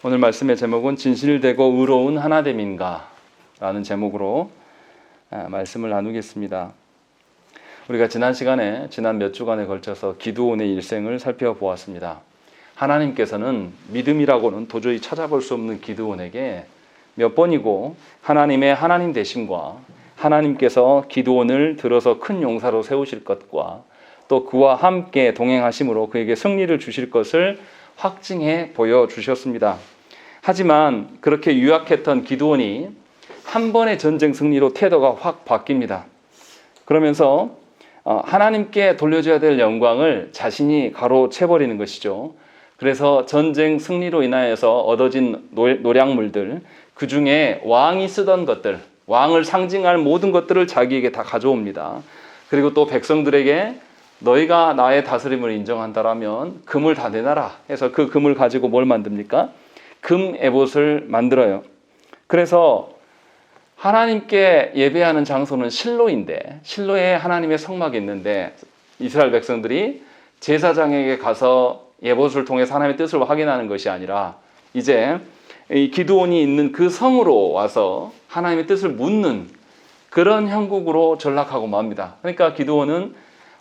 오늘 말씀의 제목은 진실되고 의로운 하나됨인가 라는 제목으로 말씀을 나누겠습니다. 우리가 지난 몇 주간에 걸쳐서 기드온의 일생을 살펴보았습니다. 하나님께서는 믿음이라고는 도저히 찾아볼 수 없는 기드온에게 몇 번이고 하나님의 하나님 되심과 하나님께서 기드온을 들어서 큰 용사로 세우실 것과 또 그와 함께 동행하심으로 그에게 승리를 주실 것을 확증해 보여주셨습니다. 하지만 그렇게 유약했던 기드온이 한 번의 전쟁 승리로 태도가 확 바뀝니다. 그러면서 하나님께 돌려줘야 될 영광을 자신이 가로채버리는 것이죠. 그래서 전쟁 승리로 인하여서 얻어진 노략물들, 그 중에 왕이 쓰던 것들, 왕을 상징할 모든 것들을 자기에게 다 가져옵니다. 그리고 또 백성들에게 너희가 나의 다스림을 인정한다라면 금을 다 내놔라 해서 그 금을 가지고 뭘 만듭니까? 금 에봇을 만들어요. 그래서 하나님께 예배하는 장소는 실로인데, 실로에 하나님의 성막이 있는데 이스라엘 백성들이 제사장에게 가서 에봇을 통해서 하나님의 뜻을 확인하는 것이 아니라 이제 이 기드온이 있는 그 성으로 와서 하나님의 뜻을 묻는 그런 형국으로 전락하고 맙니다. 그러니까 기드온은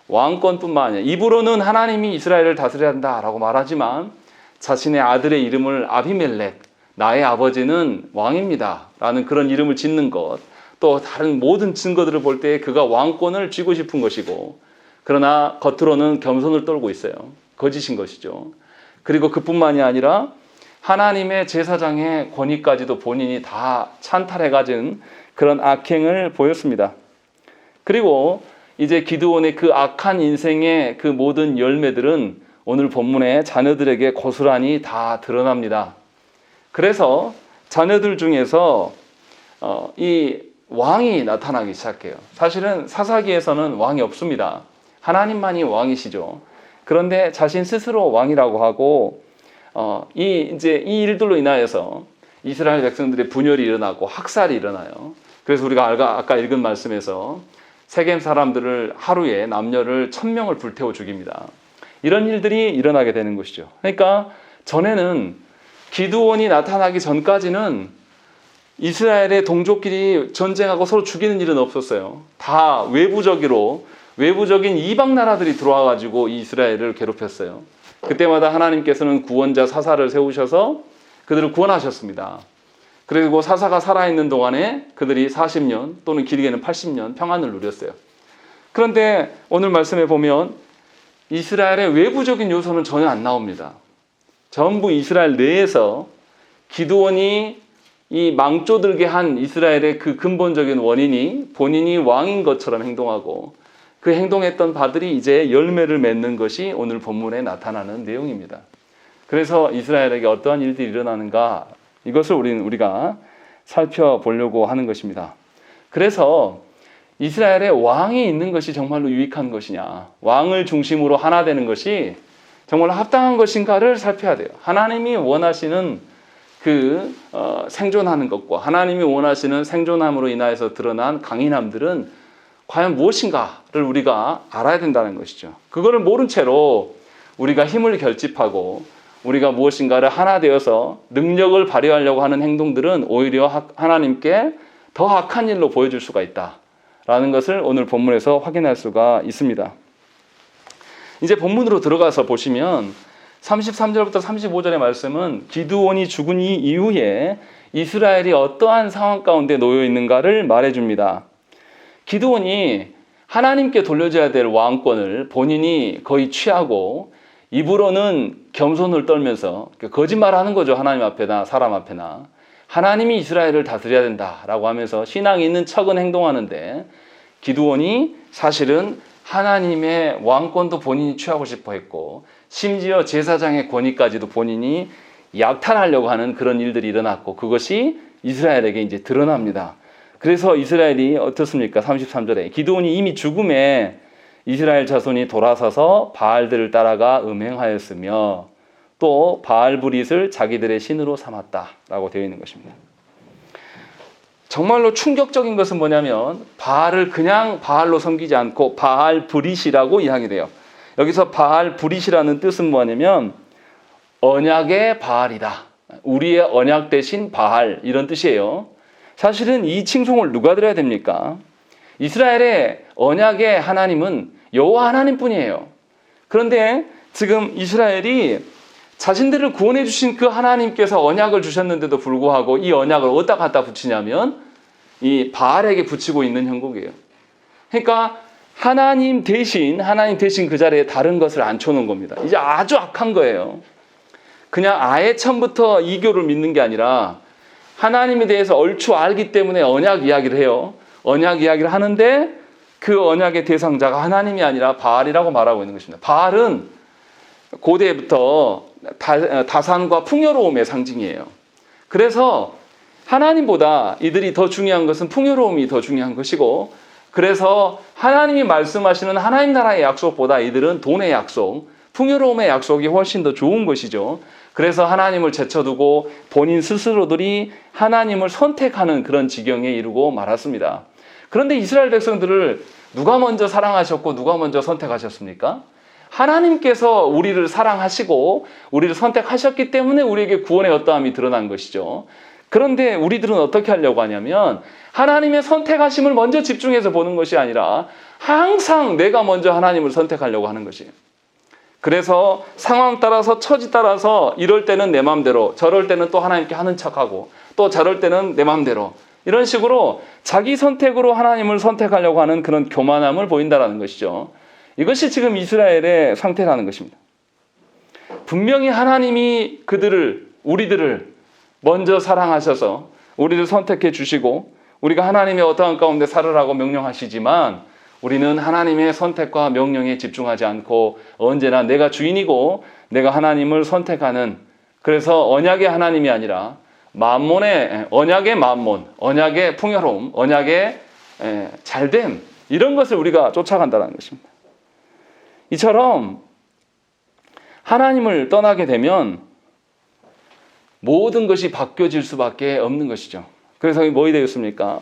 왕권뿐만 아니라 입으로는 하나님이 이스라엘을 다스려야 한다라고 말하지만 자신의 아들의 이름을 아비멜렉, 나의 아버지는 왕입니다 라는 그런 이름을 짓는 것, 또 다른 모든 증거들을 볼 때 그가 왕권을 쥐고 싶은 것이고, 그러나 겉으로는 겸손을 떨고 있어요. 거짓인 것이죠. 그리고 그뿐만이 아니라 하나님의 제사장의 권위까지도 본인이 다 찬탈해 가진 그런 악행을 보였습니다. 그리고 이제 기드온의 그 악한 인생의 그 모든 열매들은 오늘 본문의 자녀들에게 고스란히 다 드러납니다. 그래서 자녀들 중에서 이 왕이 나타나기 시작해요. 사실은 사사기에서는 왕이 없습니다. 하나님만이 왕이시죠. 그런데 자신 스스로 왕이라고 하고 이 일들로 인하여서 이스라엘 백성들의 분열이 일어나고 학살이 일어나요. 그래서 우리가 아까 읽은 말씀에서 세겜 사람들을 하루에 남녀를 1000명을 불태워 죽입니다. 이런 일들이 일어나게 되는 것이죠. 그러니까 전에는 기드온이 나타나기 전까지는 이스라엘의 동족끼리 전쟁하고 서로 죽이는 일은 없었어요. 다 외부적인 이방 나라들이 들어와 가지고 이스라엘을 괴롭혔어요. 그때마다 하나님께서는 구원자 사사를 세우셔서 그들을 구원하셨습니다. 그리고 사사가 살아있는 동안에 그들이 40년 또는 길게는 80년 평안을 누렸어요. 그런데 오늘 말씀에 보면 이스라엘의 외부적인 요소는 전혀 안 나옵니다. 전부 이스라엘 내에서 기드온이 이 망조들게 한 이스라엘의 그 근본적인 원인이 본인이 왕인 것처럼 행동하고 그 행동했던 바들이 이제 열매를 맺는 것이 오늘 본문에 나타나는 내용입니다. 그래서 이스라엘에게 어떠한 일들이 일어나는가, 이것을 우리가 살펴보려고 하는 것입니다. 그래서 이스라엘에 왕이 있는 것이 정말로 유익한 것이냐, 왕을 중심으로 하나 되는 것이 정말 합당한 것인가를 살펴야 돼요. 하나님이 원하시는 생존하는 것과 하나님이 원하시는 생존함으로 인하여서 드러난 강인함들은 과연 무엇인가를 우리가 알아야 된다는 것이죠. 그거를 모른 채로 우리가 힘을 결집하고 우리가 무엇인가를 하나 되어서 능력을 발휘하려고 하는 행동들은 오히려 하나님께 더 악한 일로 보여줄 수가 있다라는 것을 오늘 본문에서 확인할 수가 있습니다. 이제 본문으로 들어가서 보시면 33절부터 35절의 말씀은 기드온이 죽은 이후에 이스라엘이 어떠한 상황 가운데 놓여 있는가를 말해줍니다. 기드온이 하나님께 돌려줘야 될 왕권을 본인이 거의 취하고 입으로는 겸손을 떨면서 거짓말하는 거죠. 하나님 앞에나 사람 앞에나. 하나님이 이스라엘을 다스려야 된다라고 하면서 신앙이 있는 척은 행동하는데, 기드온이 사실은 하나님의 왕권도 본인이 취하고 싶어 했고 심지어 제사장의 권위까지도 본인이 약탈하려고 하는 그런 일들이 일어났고, 그것이 이스라엘에게 이제 드러납니다. 그래서 이스라엘이 어떻습니까? 33절에 기드온이 이미 죽음에 이스라엘 자손이 돌아서서 바알들을 따라가 음행하였으며 또 바알브릿을 자기들의 신으로 삼았다라고 되어 있는 것입니다. 정말로 충격적인 것은 뭐냐면 바알을 그냥 바알로 섬기지 않고 바알브릿이라고 이야기 돼요. 여기서 바알브릿이라는 뜻은 뭐냐면 언약의 바알이다. 우리의 언약 대신 바알 이런 뜻이에요. 사실은 이 칭송을 누가 들어야 됩니까? 이스라엘의 언약의 하나님은 여호와 하나님뿐이에요. 그런데 지금 이스라엘이 자신들을 구원해 주신 그 하나님께서 언약을 주셨는데도 불구하고 이 언약을 어디다 갖다 붙이냐면 이 바알에게 붙이고 있는 형국이에요. 그러니까 하나님 대신 그 자리에 다른 것을 앉혀놓은 겁니다. 이제 아주 악한 거예요. 그냥 아예 처음부터 이교를 믿는 게 아니라 하나님에 대해서 얼추 알기 때문에 언약 이야기를 해요. 언약 이야기를 하는데 그 언약의 대상자가 하나님이 아니라 바알이라고 말하고 있는 것입니다. 바알은 고대부터 다산과 풍요로움의 상징이에요. 그래서 하나님보다 이들이 더 중요한 것은 풍요로움이 더 중요한 것이고, 그래서 하나님이 말씀하시는 하나님 나라의 약속보다 이들은 돈의 약속, 풍요로움의 약속이 훨씬 더 좋은 것이죠. 그래서 하나님을 제쳐두고 본인 스스로들이 하나님을 선택하는 그런 지경에 이르고 말았습니다. 그런데 이스라엘 백성들을 누가 먼저 사랑하셨고 누가 먼저 선택하셨습니까? 하나님께서 우리를 사랑하시고 우리를 선택하셨기 때문에 우리에게 구원의 어떠함이 드러난 것이죠. 그런데 우리들은 어떻게 하려고 하냐면 하나님의 선택하심을 먼저 집중해서 보는 것이 아니라 항상 내가 먼저 하나님을 선택하려고 하는 것이에요. 그래서 상황 따라서 처지 따라서 이럴 때는 내 마음대로, 저럴 때는 또 하나님께 하는 척하고, 또 저럴 때는 내 마음대로, 이런 식으로 자기 선택으로 하나님을 선택하려고 하는 그런 교만함을 보인다는 것이죠. 이것이 지금 이스라엘의 상태라는 것입니다. 분명히 하나님이 우리들을 먼저 사랑하셔서 우리를 선택해 주시고 우리가 하나님의 어떠한 가운데 살으라고 명령하시지만 우리는 하나님의 선택과 명령에 집중하지 않고 언제나 내가 주인이고 내가 하나님을 선택하는, 그래서 언약의 하나님이 아니라 언약의 만몬, 언약의 풍요로움, 언약의 잘됨, 이런 것을 우리가 쫓아간다는 것입니다. 이처럼 하나님을 떠나게 되면 모든 것이 바뀌어질 수밖에 없는 것이죠. 그래서 뭐 되었습니까?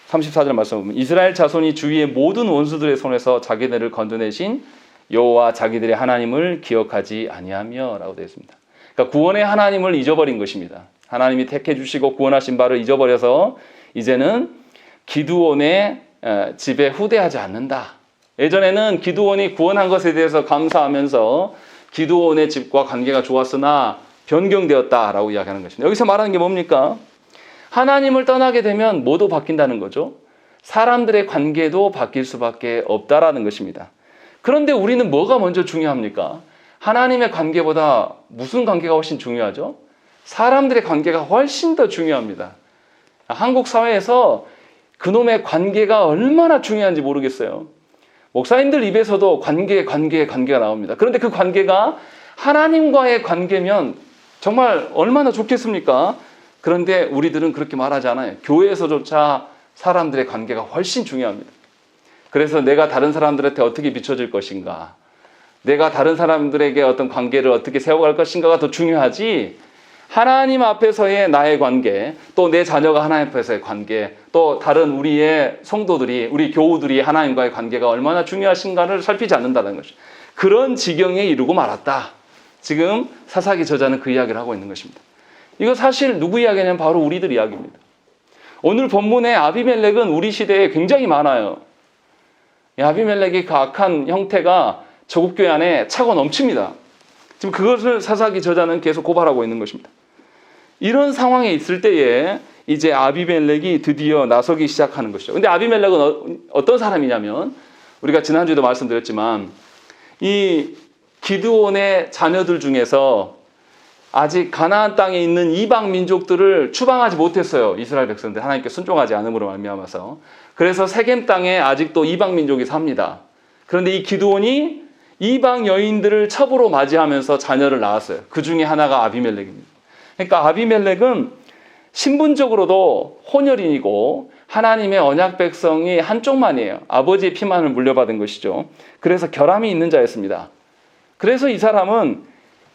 34절 말씀 보면 이스라엘 자손이 주위의 모든 원수들의 손에서 자기들을 건져내신 여호와 자기들의 하나님을 기억하지 아니하며 라고 되어 있습니다. 그러니까 구원의 하나님을 잊어버린 것입니다. 하나님이 택해 주시고 구원하신 바를 잊어버려서 이제는 기드온의 집에 후대하지 않는다. 예전에는 기드온이 구원한 것에 대해서 감사하면서 기드온의 집과 관계가 좋았으나 변경되었다라고 이야기하는 것입니다. 여기서 말하는 게 뭡니까? 하나님을 떠나게 되면 뭐도 바뀐다는 거죠. 사람들의 관계도 바뀔 수밖에 없다라는 것입니다. 그런데 우리는 뭐가 먼저 중요합니까? 하나님의 관계보다 무슨 관계가 훨씬 중요하죠? 사람들의 관계가 훨씬 더 중요합니다. 한국 사회에서 그놈의 관계가 얼마나 중요한지 모르겠어요. 목사님들 입에서도 관계가 나옵니다. 그런데 그 관계가 하나님과의 관계면 정말 얼마나 좋겠습니까? 그런데 우리들은 그렇게 말하지 않아요. 교회에서조차 사람들의 관계가 훨씬 중요합니다. 그래서 내가 다른 사람들한테 어떻게 비춰질 것인가, 내가 다른 사람들에게 어떤 관계를 어떻게 세워갈 것인가가 더 중요하지, 하나님 앞에서의 나의 관계, 또 내 자녀가 하나님 앞에서의 관계, 또 다른 우리의 성도들이, 우리 교우들이 하나님과의 관계가 얼마나 중요하신가를 살피지 않는다는 것이죠. 그런 지경에 이르고 말았다. 지금 사사기 저자는 그 이야기를 하고 있는 것입니다. 이거 사실 누구 이야기냐면 바로 우리들 이야기입니다. 오늘 본문의 아비멜렉은 우리 시대에 굉장히 많아요. 아비멜렉의 그 악한 형태가 저국교회 안에 차고 넘칩니다. 지금 그것을 사사기 저자는 계속 고발하고 있는 것입니다. 이런 상황에 있을 때에 이제 아비멜렉이 드디어 나서기 시작하는 것이죠. 근데 아비멜렉은 어떤 사람이냐면, 우리가 지난주에도 말씀드렸지만 이 기드온의 자녀들 중에서 아직 가나안 땅에 있는 이방 민족들을 추방하지 못했어요. 이스라엘 백성들 하나님께 순종하지 않음으로 말미암아서. 그래서 세겜 땅에 아직도 이방 민족이 삽니다. 그런데 이 기드온이 이방 여인들을 첩으로 맞이하면서 자녀를 낳았어요. 그 중에 하나가 아비멜렉입니다. 그러니까 아비멜렉은 신분적으로도 혼혈인이고 하나님의 언약 백성이 한쪽만이에요. 아버지의 피만을 물려받은 것이죠. 그래서 결함이 있는 자였습니다. 그래서 이 사람은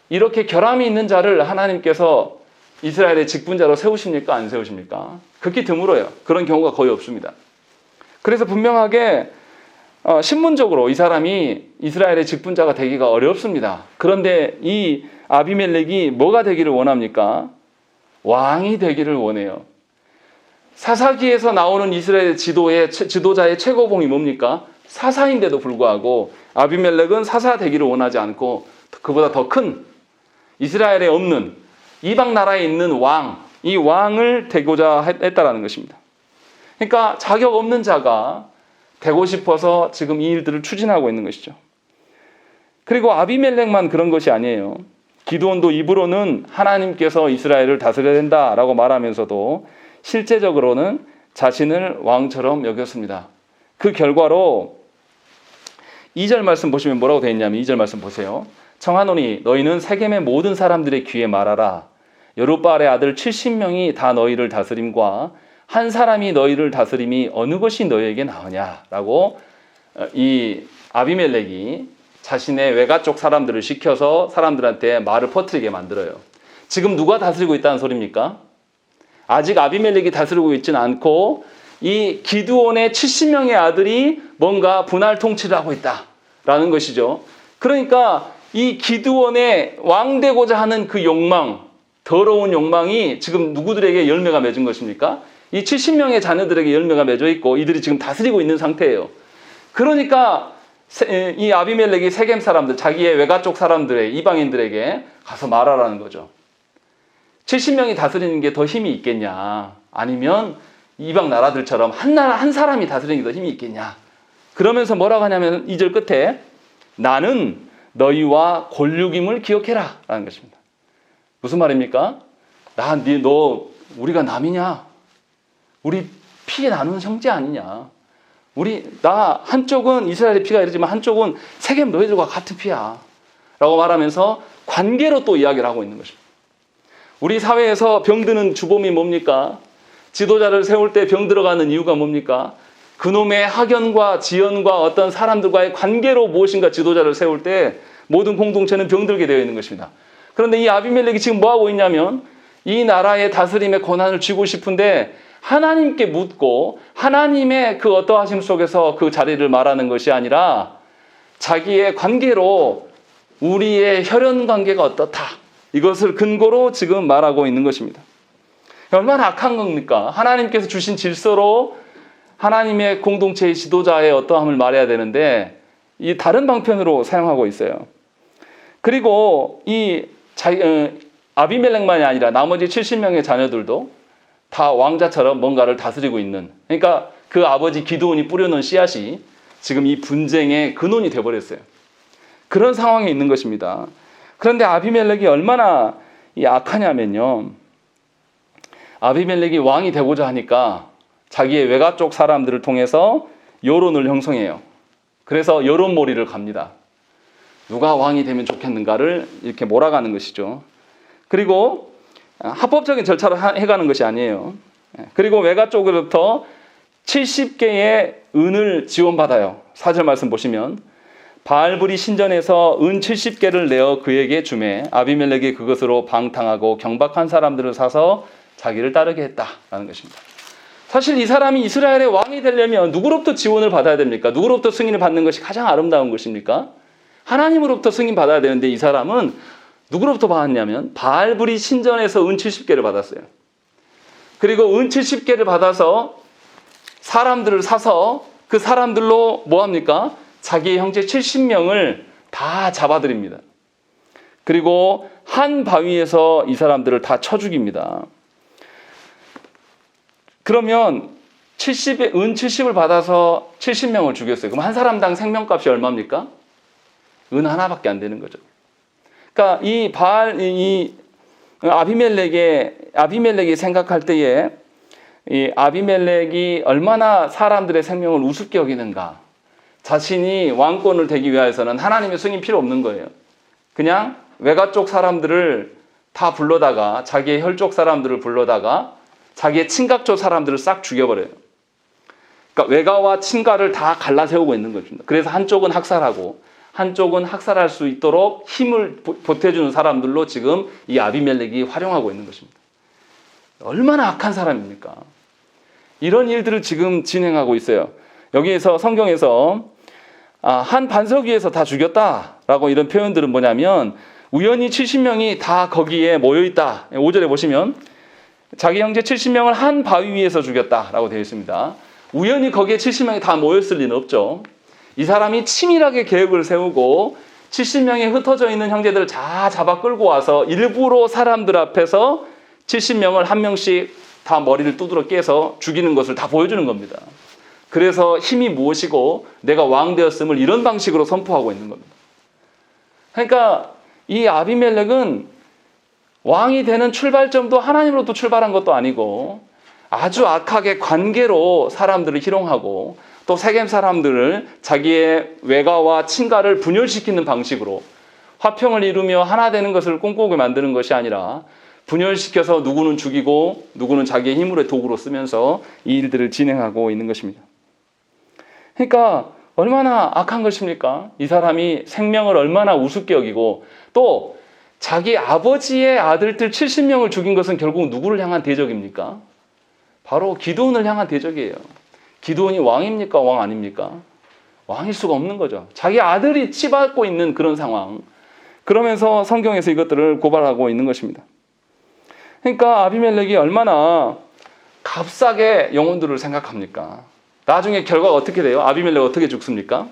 이렇게 결함이 있는 자를 하나님께서 이스라엘의 직분자로 세우십니까? 안 세우십니까? 극히 드물어요. 그런 경우가 거의 없습니다. 그래서 분명하게 신분적으로 이 사람이 이스라엘의 직분자가 되기가 어렵습니다. 그런데 이 아비멜렉이 뭐가 되기를 원합니까? 왕이 되기를 원해요. 사사기에서 나오는 이스라엘 지도자의 최고봉이 뭡니까? 사사인데도 불구하고 아비멜렉은 사사 되기를 원하지 않고 그보다 더 큰 이스라엘에 없는 이방 나라에 있는 왕, 이 왕을 되고자 했다라는 것입니다. 그러니까 자격 없는 자가 되고 싶어서 지금 이 일들을 추진하고 있는 것이죠. 그리고 아비멜렉만 그런 것이 아니에요. 기드온도 입으로는 하나님께서 이스라엘을 다스려야 된다라고 말하면서도 실제적으로는 자신을 왕처럼 여겼습니다. 그 결과로 2절 말씀 보시면 뭐라고 되어 있냐면 2절 말씀 보세요. 청하노니 너희는 세겜의 모든 사람들의 귀에 말하라. 여룻바알의 아들 70명이 다 너희를 다스림과 한 사람이 너희를 다스림이 어느 것이 너희에게 나으냐라고 이 아비멜렉이 자신의 외가 쪽 사람들을 시켜서 사람들한테 말을 퍼뜨리게 만들어요. 지금 누가 다스리고 있다는 소리입니까? 아직 아비멜렉이 다스리고 있지는 않고 이 기드온의 70명의 아들이 뭔가 분할 통치를 하고 있다라는 것이죠. 그러니까 이 기드온의 왕 되고자 하는 그 욕망, 더러운 욕망이 지금 누구들에게 열매가 맺은 것입니까? 이 70명의 자녀들에게 열매가 맺어 있고 이들이 지금 다스리고 있는 상태예요. 그러니까 이 아비멜렉이 세겜 사람들, 자기의 외가 쪽 사람들의 이방인들에게 가서 말하라는 거죠. 70명이 다스리는 게 더 힘이 있겠냐? 아니면 이방 나라들처럼 한 사람이 다스리는 게 더 힘이 있겠냐? 그러면서 뭐라고 하냐면 2절 끝에 나는 너희와 골육임을 기억해라 라는 것입니다. 무슨 말입니까? 너 우리가 남이냐? 우리 피 나누는 형제 아니냐? 나 한쪽은 이스라엘의 피가 이르지만 한쪽은 세겜 너희들과 같은 피야 라고 말하면서 관계로 또 이야기를 하고 있는 것입니다. 우리 사회에서 병드는 주범이 뭡니까? 지도자를 세울 때 병 들어가는 이유가 뭡니까? 그놈의 학연과 지연과 어떤 사람들과의 관계로 무엇인가 지도자를 세울 때 모든 공동체는 병들게 되어 있는 것입니다. 그런데 이 아비멜렉이 지금 뭐하고 있냐면 이 나라의 다스림의 권한을 쥐고 싶은데 하나님께 묻고 하나님의 그 어떠하심 속에서 그 자리를 말하는 것이 아니라 자기의 관계로 우리의 혈연 관계가 어떻다. 이것을 근거로 지금 말하고 있는 것입니다. 얼마나 악한 겁니까? 하나님께서 주신 질서로 하나님의 공동체의 지도자의 어떠함을 말해야 되는데 이 다른 방편으로 사용하고 있어요. 그리고 이 아비멜렉만이 아니라 나머지 70명의 자녀들도 다 왕자처럼 뭔가를 다스리고 있는, 그러니까 그 아버지 기드온이 뿌려놓은 씨앗이 지금 이 분쟁의 근원이 되어버렸어요. 그런 상황에 있는 것입니다. 그런데 아비멜렉이 얼마나 악하냐면요, 아비멜렉이 왕이 되고자 하니까 자기의 외가 쪽 사람들을 통해서 여론을 형성해요. 그래서 여론몰이를 갑니다. 누가 왕이 되면 좋겠는가를 이렇게 몰아가는 것이죠. 그리고 합법적인 절차로 해가는 것이 아니에요. 그리고 외가 쪽으로부터 70개의 은을 지원받아요. 4절 말씀 보시면 바알불이 신전에서 은 70개를 내어 그에게 주매 아비멜렉이 그것으로 방탕하고 경박한 사람들을 사서 자기를 따르게 했다라는 것입니다. 사실 이 사람이 이스라엘의 왕이 되려면 누구로부터 지원을 받아야 됩니까? 누구로부터 승인을 받는 것이 가장 아름다운 것입니까? 하나님으로부터 승인 받아야 되는데 이 사람은 누구로부터 받았냐면 바알불이 신전에서 은 70개를 받았어요. 그리고 은 70개를 받아서 사람들을 사서 그 사람들로 뭐합니까? 자기의 형제 70명을 다 잡아들입니다. 그리고 한 바위에서 이 사람들을 다 쳐 죽입니다. 그러면 은 70을 받아서 70명을 죽였어요. 그럼 한 사람당 생명값이 얼마입니까? 은 하나밖에 안 되는 거죠. 그러니까 이 아비멜렉이 생각할 때에 이 아비멜렉이 얼마나 사람들의 생명을 우습게 여기는가. 자신이 왕권을 되기 위해서는 하나님의 승인 필요 없는 거예요. 그냥 외가 쪽 사람들을 다 불러다가 자기의 혈족 사람들을 불러다가 자기의 친각 쪽 사람들을 싹 죽여버려요. 그러니까 외가와 친가를 다 갈라세우고 있는 것입니다. 그래서 한쪽은 학살하고 한쪽은 학살할 수 있도록 힘을 보태주는 사람들로 지금 이 아비멜렉이 활용하고 있는 것입니다. 얼마나 악한 사람입니까? 이런 일들을 지금 진행하고 있어요. 여기에서 성경에서 한 반석 위에서 다 죽였다라고 이런 표현들은 뭐냐면 우연히 70명이 다 거기에 모여있다. 5절에 보시면 자기 형제 70명을 한 바위 위에서 죽였다라고 되어 있습니다. 우연히 거기에 70명이 다 모였을 리는 없죠. 이 사람이 치밀하게 계획을 세우고 70명이 흩어져 있는 형제들을 다 잡아 끌고 와서 일부러 사람들 앞에서 70명을 한 명씩 다 머리를 두드러 깨서 죽이는 것을 다 보여주는 겁니다. 그래서 힘이 무엇이고 내가 왕 되었음을 이런 방식으로 선포하고 있는 겁니다. 그러니까 이 아비멜렉은 왕이 되는 출발점도 하나님으로부터 출발한 것도 아니고 아주 악하게 관계로 사람들을 희롱하고 또 세겜 사람들을 자기의 외가와 친가를 분열시키는 방식으로 화평을 이루며 하나 되는 것을 꿈꾸게 만드는 것이 아니라 분열시켜서 누구는 죽이고 누구는 자기의 힘으로 도구로 쓰면서 이 일들을 진행하고 있는 것입니다. 그러니까 얼마나 악한 것입니까? 이 사람이 생명을 얼마나 우습게 여기고 또 자기 아버지의 아들들 70명을 죽인 것은 결국 누구를 향한 대적입니까? 바로 기드온을 향한 대적이에요. 기드온이 왕입니까? 왕 아닙니까? 왕일 수가 없는 거죠. 자기 아들이 치받고 있는 그런 상황. 그러면서 성경에서 이것들을 고발하고 있는 것입니다. 그러니까 아비멜렉이 얼마나 값싸게 영혼들을 생각합니까? 나중에 결과가 어떻게 돼요? 아비멜렉 어떻게 죽습니까?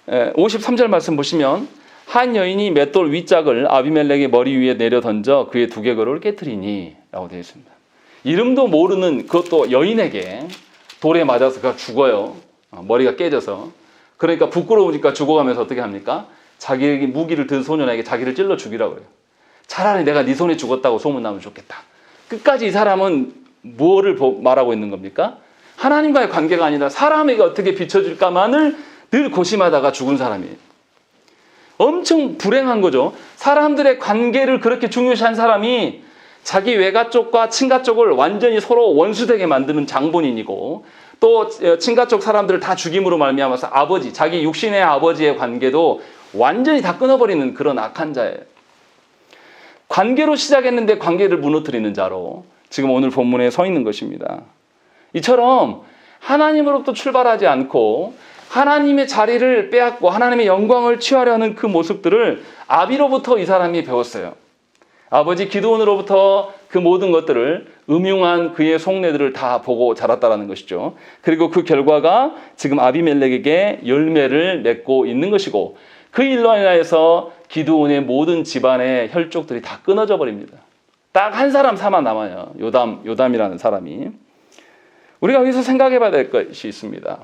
53절 말씀 보시면 한 여인이 맷돌 윗짝을 아비멜렉의 머리 위에 내려 던져 그의 두개골을 깨트리니 라고 되어 있습니다. 이름도 모르는 그것도 여인에게 돌에 맞아서 그가 죽어요. 머리가 깨져서. 그러니까 부끄러우니까 죽어가면서 어떻게 합니까? 자기에게 무기를 든 소년에게 자기를 찔러 죽이라고 그래요. 차라리 내가 네 손에 죽었다고 소문나면 좋겠다. 끝까지 이 사람은 뭐를 말하고 있는 겁니까? 하나님과의 관계가 아니라 사람에게 어떻게 비춰질까만을 늘 고심하다가 죽은 사람이에요. 엄청 불행한 거죠. 사람들의 관계를 그렇게 중요시한 사람이 자기 외가 쪽과 친가 쪽을 완전히 서로 원수되게 만드는 장본인이고 또 친가 쪽 사람들을 다 죽임으로 말미암아서 아버지, 자기 육신의 아버지의 관계도 완전히 다 끊어버리는 그런 악한 자예요. 관계로 시작했는데 관계를 무너뜨리는 자로 지금 오늘 본문에 서 있는 것입니다. 이처럼 하나님으로부터 출발하지 않고 하나님의 자리를 빼앗고 하나님의 영광을 취하려는 그 모습들을 아비로부터 이 사람이 배웠어요. 아버지 기드온으로부터 그 모든 것들을 음흉한 그의 속내들을 다 보고 자랐다라는 것이죠. 그리고 그 결과가 지금 아비멜렉에게 열매를 맺고 있는 것이고 그 일로 인하여서 기드온의 모든 집안의 혈족들이 다 끊어져 버립니다. 딱 한 사람 살아남아요. 요담이라는 사람이. 우리가 여기서 생각해 봐야 될 것이 있습니다.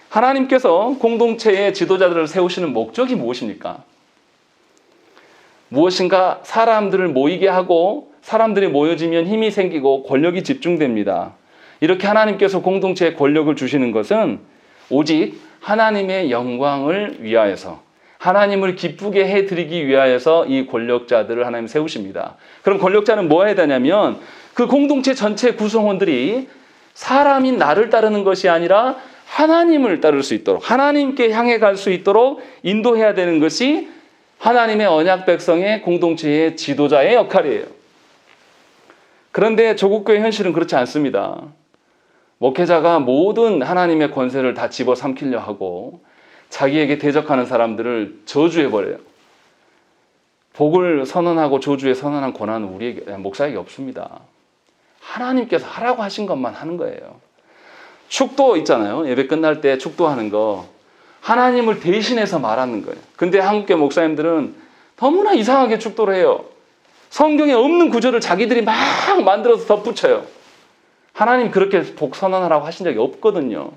하나님께서 공동체의 지도자들을 세우시는 목적이 무엇입니까? 무엇인가 사람들을 모이게 하고 사람들이 모여지면 힘이 생기고 권력이 집중됩니다. 이렇게 하나님께서 공동체에 권력을 주시는 것은 오직 하나님의 영광을 위하여서 하나님을 기쁘게 해드리기 위하여서 이 권력자들을 하나님 세우십니다. 그럼 권력자는 뭐 해야 되냐면 그 공동체 전체 구성원들이 사람인 나를 따르는 것이 아니라 하나님을 따를 수 있도록 하나님께 향해 갈 수 있도록 인도해야 되는 것이 하나님의 언약 백성의 공동체의 지도자의 역할이에요. 그런데 조국교회 현실은 그렇지 않습니다. 목회자가 모든 하나님의 권세를 다 집어삼키려 하고 자기에게 대적하는 사람들을 저주해버려요. 복을 선언하고 저주에 선언한 권한은 우리에게, 목사에게 없습니다. 하나님께서 하라고 하신 것만 하는 거예요. 축도 있잖아요. 예배 끝날 때 축도하는 거. 하나님을 대신해서 말하는 거예요. 근데 한국교회 목사님들은 너무나 이상하게 축도를 해요. 성경에 없는 구절을 자기들이 막 만들어서 덧붙여요. 하나님 그렇게 복 선언하라고 하신 적이 없거든요.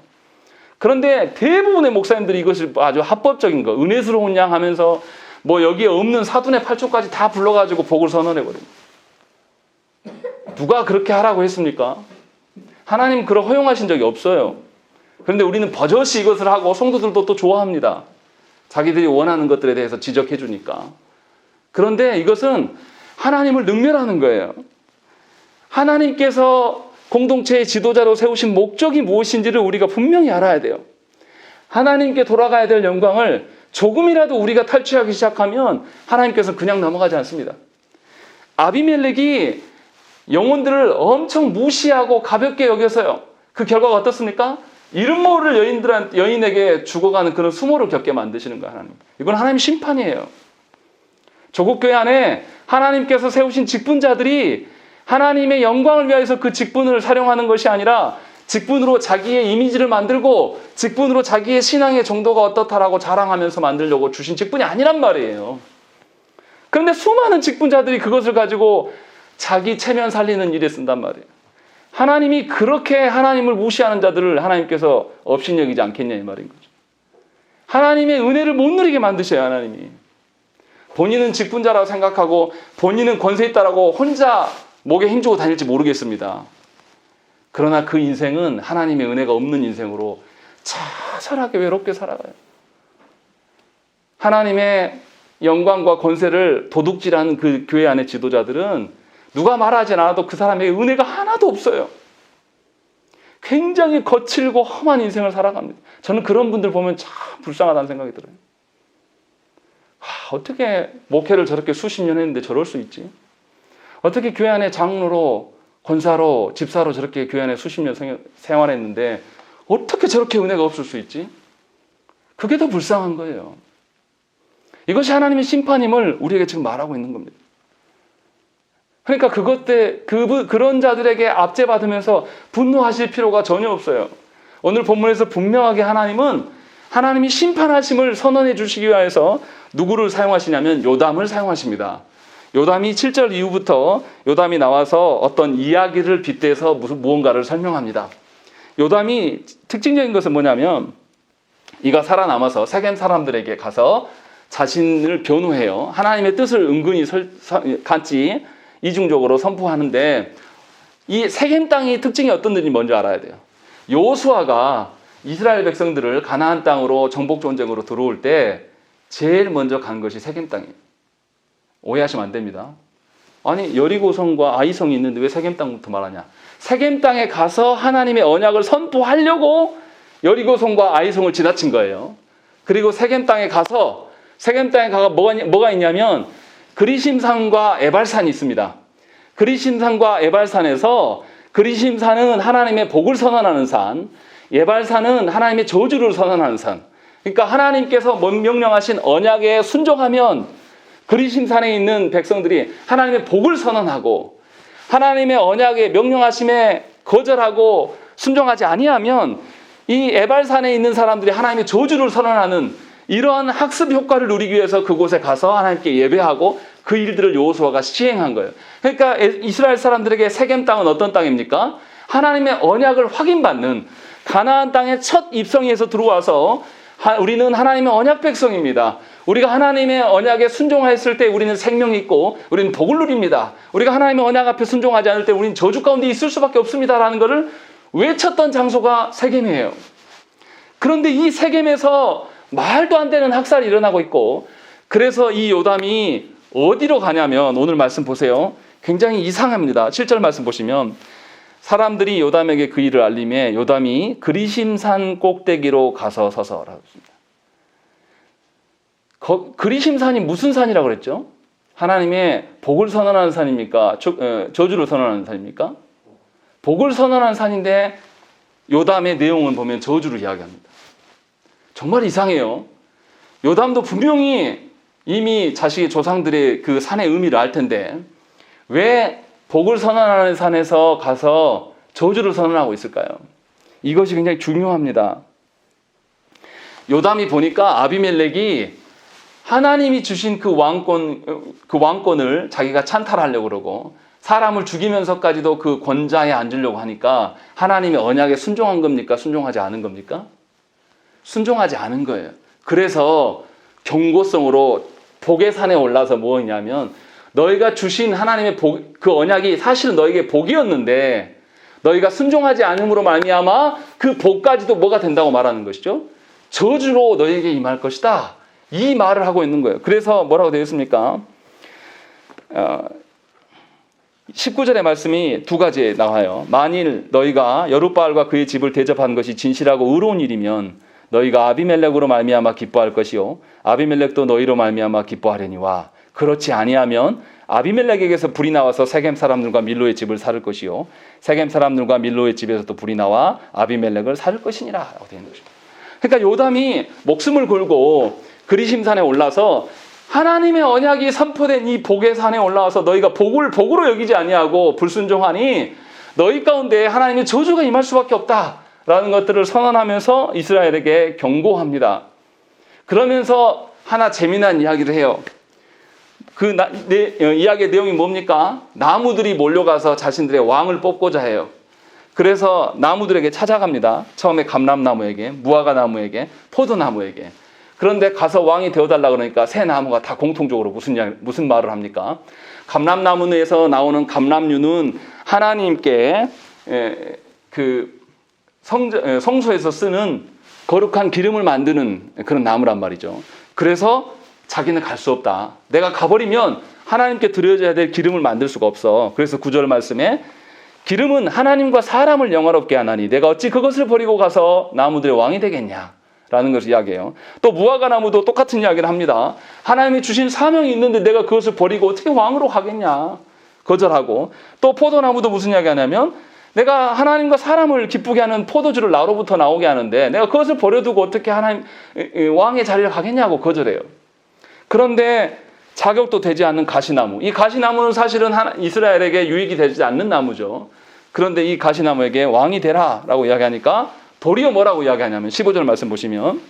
그런데 대부분의 목사님들이 이것을 아주 합법적인 거, 은혜스러운 양 하면서 뭐 여기에 없는 사돈의 8초까지 다 불러가지고 복을 선언해버려요. 누가 그렇게 하라고 했습니까? 하나님 그런 허용하신 적이 없어요. 그런데 우리는 버젓이 이것을 하고 성도들도 또 좋아합니다. 자기들이 원하는 것들에 대해서 지적해 주니까. 그런데 이것은 하나님을 능멸하는 거예요. 하나님께서 공동체의 지도자로 세우신 목적이 무엇인지를 우리가 분명히 알아야 돼요. 하나님께 돌아가야 될 영광을 조금이라도 우리가 탈취하기 시작하면 하나님께서 그냥 넘어가지 않습니다. 아비멜렉이 영혼들을 엄청 무시하고 가볍게 여겨서요. 그 결과가 어떻습니까? 이름 모를 여인에게 죽어가는 그런 수모를 겪게 만드시는 거예요. 하나님. 이건 하나님의 심판이에요. 조국교회 안에 하나님께서 세우신 직분자들이 하나님의 영광을 위해서 그 직분을 사용하는 것이 아니라 직분으로 자기의 이미지를 만들고 직분으로 자기의 신앙의 정도가 어떻다라고 자랑하면서 만들려고 주신 직분이 아니란 말이에요. 그런데 수많은 직분자들이 그것을 가지고 자기 체면 살리는 일에 쓴단 말이에요. 하나님이 그렇게 하나님을 무시하는 자들을 하나님께서 업신여기지 않겠냐 이 말인 거죠. 하나님의 은혜를 못 누리게 만드셔요. 하나님이. 본인은 직분자라고 생각하고 본인은 권세 있다라고 혼자 목에 힘주고 다닐지 모르겠습니다. 그러나 그 인생은 하나님의 은혜가 없는 인생으로 처절하게 외롭게 살아가요. 하나님의 영광과 권세를 도둑질하는 그 교회 안의 지도자들은 누가 말하지 않아도 그 사람에게 은혜가 하나도 없어요. 굉장히 거칠고 험한 인생을 살아갑니다. 저는 그런 분들 보면 참 불쌍하다는 생각이 들어요. 어떻게 목회를 저렇게 수십 년 했는데 저럴 수 있지? 어떻게 교회 안에 장로로, 권사로, 집사로 저렇게 교회 안에 수십 년 생활했는데 어떻게 저렇게 은혜가 없을 수 있지? 그게 더 불쌍한 거예요. 이것이 하나님의 심판임을 우리에게 지금 말하고 있는 겁니다. 그러니까 그런 자들에게 압제받으면서 분노하실 필요가 전혀 없어요. 오늘 본문에서 분명하게 하나님이 심판하심을 선언해 주시기 위해서 누구를 사용하시냐면 요담을 사용하십니다. 요담이 7절 이후부터 요담이 나와서 어떤 이야기를 빗대서 무언가를 설명합니다. 요담이 특징적인 것은 뭐냐면 이가 살아남아서 세겜 사람들에게 가서 자신을 변호해요. 하나님의 뜻을 은근히 같이 이중적으로 선포하는데 이 세겜 땅의 특징이 어떤지 먼저 알아야 돼요. 여호수아가 이스라엘 백성들을 가나안 땅으로 정복 전쟁으로 들어올 때 제일 먼저 간 것이 세겜 땅이에요. 오해하시면 안 됩니다. 아니 여리고성과 아이성이 있는데 왜 세겜 땅부터 말하냐? 세겜 땅에 가서 하나님의 언약을 선포하려고 여리고성과 아이성을 지나친 거예요. 그리고 세겜 땅에 가서 뭐가 있냐면 그리심산과 에발산이 있습니다. 그리심산과 에발산에서 그리심산은 하나님의 복을 선언하는 산, 에발산은 하나님의 저주를 선언하는 산. 그러니까 하나님께서 명령하신 언약에 순종하면 그리심산에 있는 백성들이 하나님의 복을 선언하고 하나님의 언약의 명령하심에 거절하고 순종하지 아니하면 이 에발산에 있는 사람들이 하나님의 저주를 선언하는 이러한 학습 효과를 누리기 위해서 그곳에 가서 하나님께 예배하고 그 일들을 여호수아가 시행한 거예요. 그러니까 이스라엘 사람들에게 세겜 땅은 어떤 땅입니까? 하나님의 언약을 확인받는 가나안 땅의 첫 입성에서 들어와서 우리는 하나님의 언약 백성입니다. 우리가 하나님의 언약에 순종했을 때 우리는 생명이 있고 우리는 복을 누립니다. 우리가 하나님의 언약 앞에 순종하지 않을 때 우리는 저주 가운데 있을 수밖에 없습니다라는 것을 외쳤던 장소가 세겜이에요. 그런데 이 세겜에서 말도 안 되는 학살이 일어나고 있고 그래서 이 요담이 어디로 가냐면 오늘 말씀 보세요. 굉장히 이상합니다. 7절 말씀 보시면 사람들이 요담에게 그 일을 알림해 요담이 그리심산 꼭대기로 가서 서서라고 했습니다. 그리심산이 무슨 산이라고 그랬죠? 하나님의 복을 선언하는 산입니까? 저주를 선언하는 산입니까? 복을 선언하는 산인데 요담의 내용은 보면 저주를 이야기합니다. 정말 이상해요. 요담도 분명히 이미 자식의 조상들의 그 산의 의미를 알 텐데 왜 복을 선언하는 산에서 가서 저주를 선언하고 있을까요? 이것이 굉장히 중요합니다. 요담이 보니까 아비멜렉이 하나님이 주신 그 왕권을 자기가 찬탈하려고 그러고 사람을 죽이면서까지도 그 권좌에 앉으려고 하니까 하나님의 언약에 순종한 겁니까? 순종하지 않은 겁니까? 순종하지 않은 거예요. 그래서 경고성으로 복의 산에 올라서 뭐냐면 너희가 주신 하나님의 그 언약이 사실은 너에게 복이었는데 너희가 순종하지 않음으로 말미암아 그 복까지도 뭐가 된다고 말하는 것이죠? 저주로 너희에게 임할 것이다. 이 말을 하고 있는 거예요. 그래서 뭐라고 되어 있습니까? 19절의 말씀이 두 가지 나와요. 만일 너희가 여룻바알과 그의 집을 대접한 것이 진실하고 의로운 일이면 너희가 아비멜렉으로 말미암아 기뻐할 것이요 아비멜렉도 너희로 말미암아 기뻐하려니와 그렇지 아니하면 아비멜렉에게서 불이 나와서 세겜 사람들과 밀로의 집을 살을 것이요 세겜 사람들과 밀로의 집에서도 불이 나와 아비멜렉을 살을 것이니라 라고 되어 있는 것입니다. 그러니까 요담이 목숨을 걸고 그리심산에 올라서 하나님의 언약이 선포된 이 복의 산에 올라와서 너희가 복으로 여기지 아니하고 불순종하니 너희 가운데 하나님의 저주가 임할 수밖에 없다라는 것들을 선언하면서 이스라엘에게 경고합니다. 그러면서 하나 재미난 이야기를 해요. 이야기의 내용이 뭡니까? 나무들이 몰려가서 자신들의 왕을 뽑고자 해요. 그래서 나무들에게 찾아갑니다. 처음에 감람나무에게, 무화과나무에게, 포도나무에게. 그런데 가서 왕이 되어달라 그러니까 새 나무가 다 공통적으로 무슨 말을 합니까? 감람나무에서 나오는 감람류는 하나님께 성소에서 쓰는 거룩한 기름을 만드는 그런 나무란 말이죠. 그래서 자기는 갈 수 없다. 내가 가버리면 하나님께 드려져야 될 기름을 만들 수가 없어. 그래서 9절 말씀에 기름은 하나님과 사람을 영화롭게 하나니 내가 어찌 그것을 버리고 가서 나무들의 왕이 되겠냐 라는 것을 이야기해요. 또 무화과 나무도 똑같은 이야기를 합니다. 하나님이 주신 사명이 있는데 내가 그것을 버리고 어떻게 왕으로 가겠냐 거절하고, 또 포도나무도 무슨 이야기 하냐면 내가 하나님과 사람을 기쁘게 하는 포도주를 나로부터 나오게 하는데 내가 그것을 버려두고 어떻게 하나님 왕의 자리를 가겠냐고 거절해요. 그런데 자격도 되지 않는 가시나무, 이 가시나무는 사실은 이스라엘에게 유익이 되지 않는 나무죠. 그런데 이 가시나무에게 왕이 되라 라고 이야기하니까 도리어 뭐라고 이야기하냐면 15절 말씀 보시면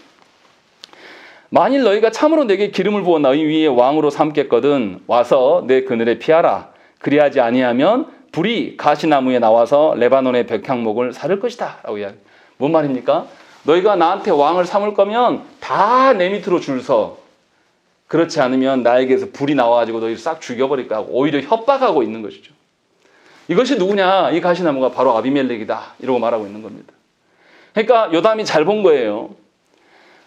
만일 너희가 참으로 내게 기름을 부어 너희 위에 왕으로 삼겠거든 와서 내 그늘에 피하라. 그리하지 아니하면 불이 가시나무에 나와서 레바논의 백향목을 사를 것이다 라고 이야기해요. 뭔 말입니까? 너희가 나한테 왕을 삼을 거면 다 내 밑으로 줄 서, 그렇지 않으면 나에게서 불이 나와가지고 너희를 싹 죽여버릴 거야. 오히려 협박하고 있는 것이죠. 이것이 누구냐? 이 가시나무가 바로 아비멜렉이다 이러고 말하고 있는 겁니다. 그러니까 요담이 잘 본 거예요.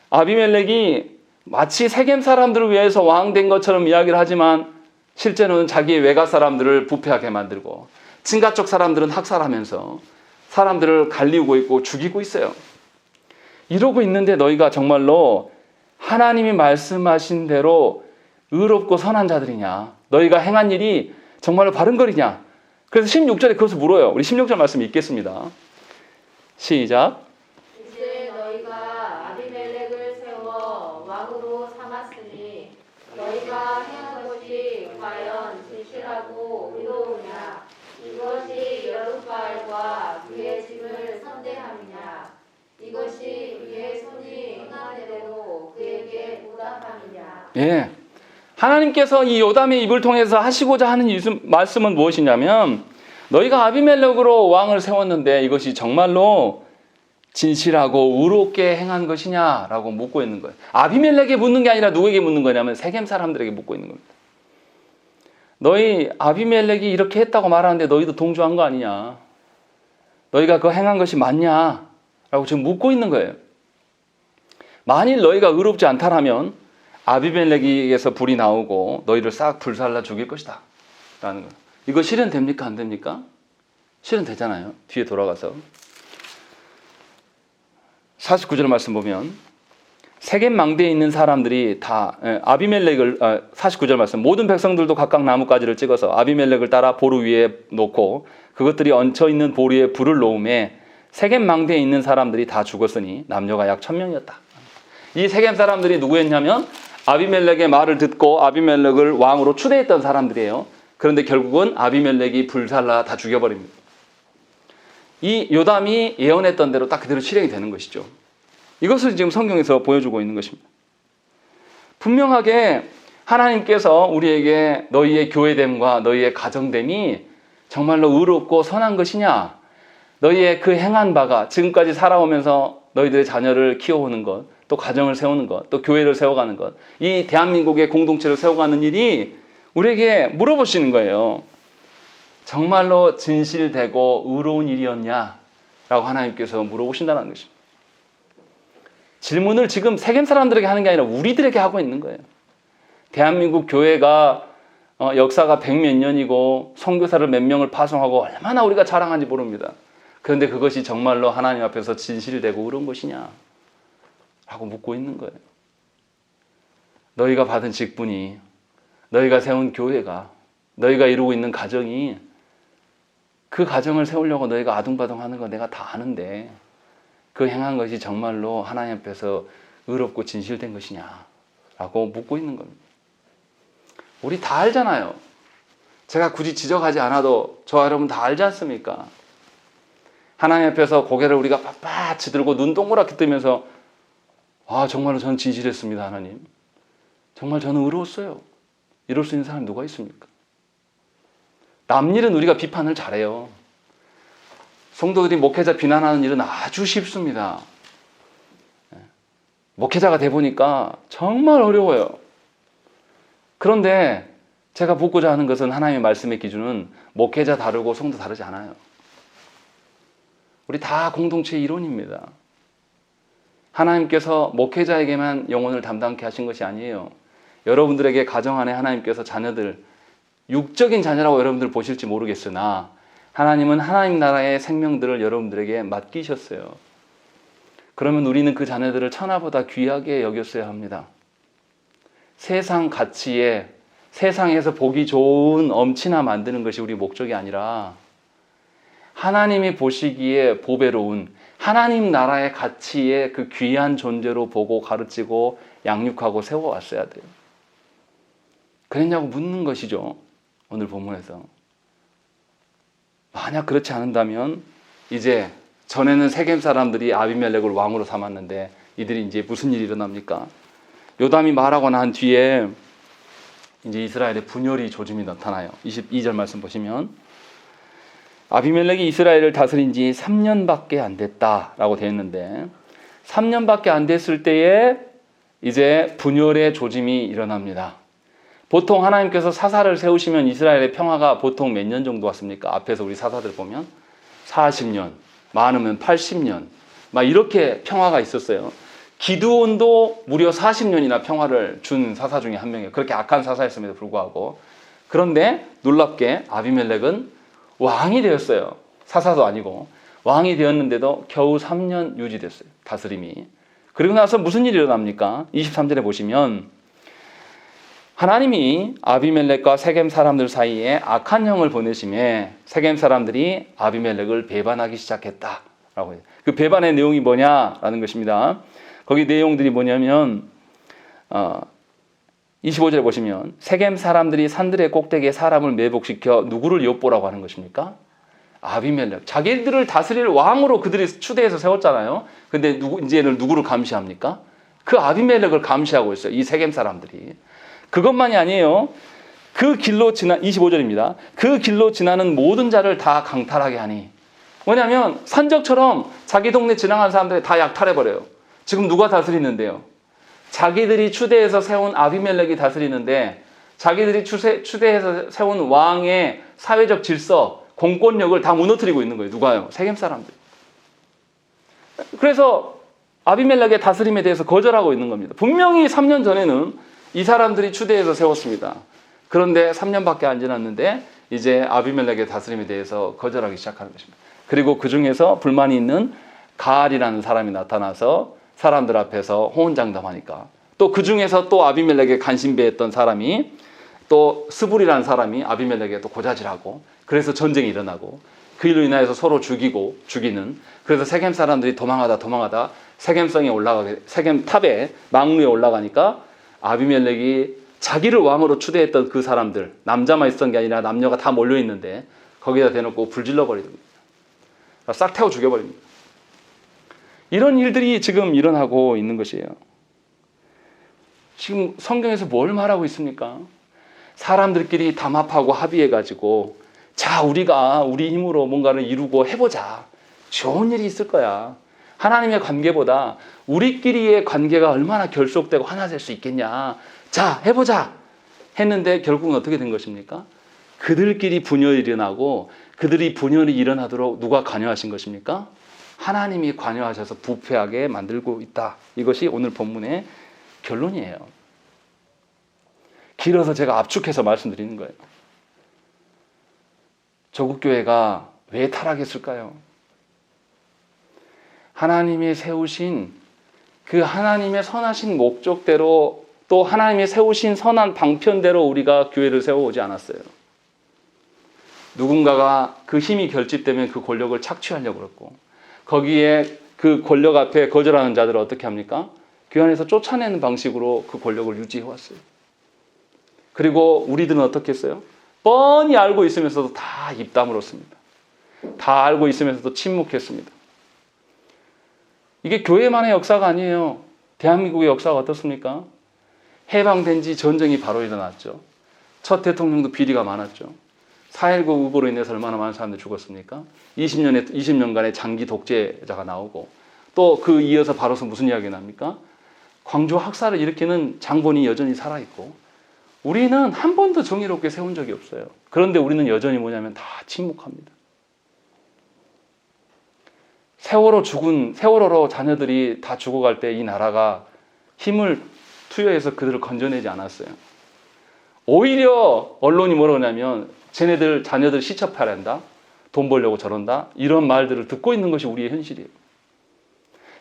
아비멜렉이 마치 세겜 사람들을 위해서 왕 된 것처럼 이야기를 하지만 실제로는 자기의 외가 사람들을 부패하게 만들고 친가 쪽 사람들은 학살하면서 사람들을 갈리우고 있고 죽이고 있어요. 이러고 있는데 너희가 정말로 하나님이 말씀하신 대로 의롭고 선한 자들이냐? 너희가 행한 일이 정말로 바른 거리냐? 그래서 16절에 그것을 물어요. 우리 16절 말씀 읽겠습니다. 시작. 이제 너희가 아비멜렉을 세워 왕으로 삼았으니 너희가 행한 것이 과연 진실하고 의로우냐? 이것이 여룻바알과 그의 집을 선대함이냐? 이것이 그의 손이 행한 대로 그에게 보답함이냐? 예, 하나님께서 이 요담의 입을 통해서 하시고자 하는 말씀은 무엇이냐면 너희가 아비멜렉으로 왕을 세웠는데 이것이 정말로 진실하고 의롭게 행한 것이냐라고 묻고 있는 거예요. 아비멜렉에게 묻는 게 아니라 누구에게 묻는 거냐면 세겜 사람들에게 묻고 있는 겁니다. 너희 아비멜렉이 이렇게 했다고 말하는데 너희도 동조한 거 아니냐? 너희가 그 행한 것이 맞냐? 라고 지금 묻고 있는 거예요. 만일 너희가 의롭지 않다라면 아비멜렉에게서 불이 나오고 너희를 싹 불살라 죽일 것이다 라는 거예요. 이거 실현됩니까? 안 됩니까? 실현되잖아요. 뒤에 돌아가서 49절 말씀 보면 세겜 망대에 있는 사람들이 다 아비멜렉을 49절 말씀 모든 백성들도 각각 나뭇가지를 찍어서 아비멜렉을 따라 보루 위에 놓고 그것들이 얹혀있는 보루에 불을 놓음에 세겜 망대에 있는 사람들이 다 죽었으니 남녀가 약 1000명이었다. 이 세겜 사람들이 누구였냐면 아비멜렉의 말을 듣고 아비멜렉을 왕으로 추대했던 사람들이에요. 그런데 결국은 아비멜렉이 불살라 다 죽여버립니다. 이 요담이 예언했던 대로 딱 그대로 실행이 되는 것이죠. 이것을 지금 성경에서 보여주고 있는 것입니다. 분명하게 하나님께서 우리에게 너희의 교회됨과 너희의 가정됨이 정말로 의롭고 선한 것이냐, 너희의 그 행한 바가 지금까지 살아오면서 너희들의 자녀를 키워오는 것, 또 가정을 세우는 것, 또 교회를 세워가는 것, 이 대한민국의 공동체를 세워가는 일이 우리에게 물어보시는 거예요. 정말로 진실되고 의로운 일이었냐? 라고 하나님께서 물어보신다는 것입니다. 질문을 지금 세겜 사람들에게 하는 게 아니라 우리들에게 하고 있는 거예요. 대한민국 교회가 역사가 100몇 년이고 선교사를 몇 명을 파송하고 얼마나 우리가 자랑한지 모릅니다. 그런데 그것이 정말로 하나님 앞에서 진실되고 의로운 것이냐? 라고 묻고 있는 거예요. 너희가 받은 직분이, 너희가 세운 교회가, 너희가 이루고 있는 가정이, 그 가정을 세우려고 너희가 아둥바둥하는 거 내가 다 아는데 그 행한 것이 정말로 하나님 앞에서 의롭고 진실된 것이냐? 라고 묻고 있는 겁니다. 우리 다 알잖아요. 제가 굳이 지적하지 않아도 저와 여러분 다 알지 않습니까? 하나님 앞에서 고개를 우리가 빳빳이 들고 눈 동그랗게 뜨면서 정말로 저는 진실했습니다, 하나님. 정말 저는 의로웠어요. 이럴 수 있는 사람이 누가 있습니까? 남 일은 우리가 비판을 잘해요. 성도들이 목회자 비난하는 일은 아주 쉽습니다. 목회자가 돼 보니까 정말 어려워요. 그런데 제가 묻고자 하는 것은 하나님의 말씀의 기준은 목회자 다르고 성도 다르지 않아요. 우리 다 공동체의 일원입니다. 하나님께서 목회자에게만 영혼을 담당케 하신 것이 아니에요. 여러분들에게 가정 안에 하나님께서 자녀들, 육적인 자녀라고 여러분들 보실지 모르겠으나 하나님은 하나님 나라의 생명들을 여러분들에게 맡기셨어요. 그러면 우리는 그 자녀들을 천하보다 귀하게 여겼어야 합니다. 세상 가치에, 세상에서 보기 좋은 엄치나 만드는 것이 우리 목적이 아니라 하나님이 보시기에 보배로운 하나님 나라의 가치에 그 귀한 존재로 보고 가르치고 양육하고 세워왔어야 돼요. 그랬냐고 묻는 것이죠. 오늘 본문에서. 만약 그렇지 않는다면 이제 전에는 세겜 사람들이 아비멜렉을 왕으로 삼았는데 이들이 이제 무슨 일이 일어납니까? 요담이 말하고 난 뒤에 이제 이스라엘의 분열이 조짐이 나타나요. 22절 말씀 보시면 아비멜렉이 이스라엘을 다스린 지 3년밖에 안 됐다라고 되어 있는데 3년밖에 안 됐을 때에 이제 분열의 조짐이 일어납니다. 보통 하나님께서 사사를 세우시면 이스라엘의 평화가 보통 몇 년 정도 왔습니까? 앞에서 우리 사사들 보면 40년, 많으면 80년 막 이렇게 평화가 있었어요. 기드온도 무려 40년이나 평화를 준 사사 중에 한 명이에요. 그렇게 악한 사사였음에도 불구하고. 그런데 놀랍게 아비멜렉은 왕이 되었어요. 사사도 아니고 왕이 되었는데도 겨우 3년 유지됐어요. 다스림이. 그리고 나서 무슨 일이 일어납니까? 23절에 보시면 하나님이 아비멜렉과 세겜 사람들 사이에 악한 영을 보내심에 세겜 사람들이 아비멜렉을 배반하기 시작했다라고 해요. 그 배반의 내용이 뭐냐라는 것입니다. 거기 내용들이 뭐냐면 25절에 보시면 세겜 사람들이 산들의 꼭대기에 사람을 매복시켜 누구를 엿보라고 하는 것입니까? 아비멜렉. 자기들을 다스릴 왕으로 그들이 추대해서 세웠잖아요. 근데 이제는 누구를 감시합니까? 그 아비멜렉을 감시하고 있어요. 이 세겜 사람들이. 그것만이 아니에요. 그 길로 25절입니다. 그 길로 지나는 모든 자를 다 강탈하게 하니. 뭐냐면 산적처럼 자기 동네 지나가는 사람들이 다 약탈해버려요. 지금 누가 다스리는데요? 자기들이 추대해서 세운 아비멜렉이 다스리는데 자기들이 추대해서 세운 왕의 사회적 질서, 공권력을 다 무너뜨리고 있는 거예요. 누가요? 세겜 사람들. 그래서 아비멜렉의 다스림에 대해서 거절하고 있는 겁니다. 분명히 3년 전에는 이 사람들이 추대해서 세웠습니다. 그런데 3년밖에 안 지났는데 이제 아비멜렉의 다스림에 대해서 거절하기 시작하는 것입니다. 그리고 그 중에서 불만이 있는 가알이라는 사람이 나타나서 사람들 앞에서 호언장담하니까 또 그 중에서 또 아비멜렉에 간신배했던 사람이 또 스불이라는 사람이 아비멜렉에 또 고자질하고 그래서 전쟁이 일어나고 그 일로 인하여서 서로 죽이는 그래서 세겜 사람들이 도망하다 세겜 탑에 망루에 올라가니까 아비멜렉이 자기를 왕으로 추대했던 그 사람들 남자만 있었던 게 아니라 남녀가 다 몰려있는데 거기다 대놓고 불질러 버립니다. 싹 태워 죽여버립니다. 이런 일들이 지금 일어나고 있는 것이에요. 지금 성경에서 뭘 말하고 있습니까? 사람들끼리 담합하고 합의해가지고 자 우리가 우리 힘으로 뭔가를 이루고 해보자. 좋은 일이 있을 거야. 하나님의 관계보다 우리끼리의 관계가 얼마나 결속되고 하나 될 수 있겠냐. 자 해보자 했는데 결국은 어떻게 된 것입니까? 그들끼리 분열이 일어나고 그들이 분열이 일어나도록 누가 관여하신 것입니까? 하나님이 관여하셔서 부패하게 만들고 있다. 이것이 오늘 본문의 결론이에요. 길어서 제가 압축해서 말씀드리는 거예요. 조국교회가 왜 타락했을까요? 하나님이 세우신 그 하나님의 선하신 목적대로 또 하나님이 세우신 선한 방편대로 우리가 교회를 세워오지 않았어요. 누군가가 그 힘이 결집되면 그 권력을 착취하려고 그랬고 거기에 그 권력 앞에 거절하는 자들을 어떻게 합니까? 교회 안에서 쫓아내는 방식으로 그 권력을 유지해왔어요. 그리고 우리들은 어떻게 했어요? 뻔히 알고 있으면서도 다 입 다물었습니다. 다 알고 있으면서도 침묵했습니다. 이게 교회만의 역사가 아니에요. 대한민국의 역사가 어떻습니까? 해방된 지 전쟁이 바로 일어났죠. 첫 대통령도 비리가 많았죠. 4.19 의보로 인해서 얼마나 많은 사람들이 죽었습니까? 20년간의 장기 독재자가 나오고, 또 그 이어서 바로서 무슨 이야기가 납니까? 광주 학살을 일으키는 장본이 여전히 살아있고, 우리는 한 번도 정의롭게 세운 적이 없어요. 그런데 우리는 여전히 뭐냐면 다 침묵합니다. 세월호로 자녀들이 다 죽어갈 때 이 나라가 힘을 투여해서 그들을 건져내지 않았어요. 오히려 언론이 뭐라고 하냐면 쟤네들 자녀들 시첩하란다, 돈 벌려고 저런다, 이런 말들을 듣고 있는 것이 우리의 현실이에요.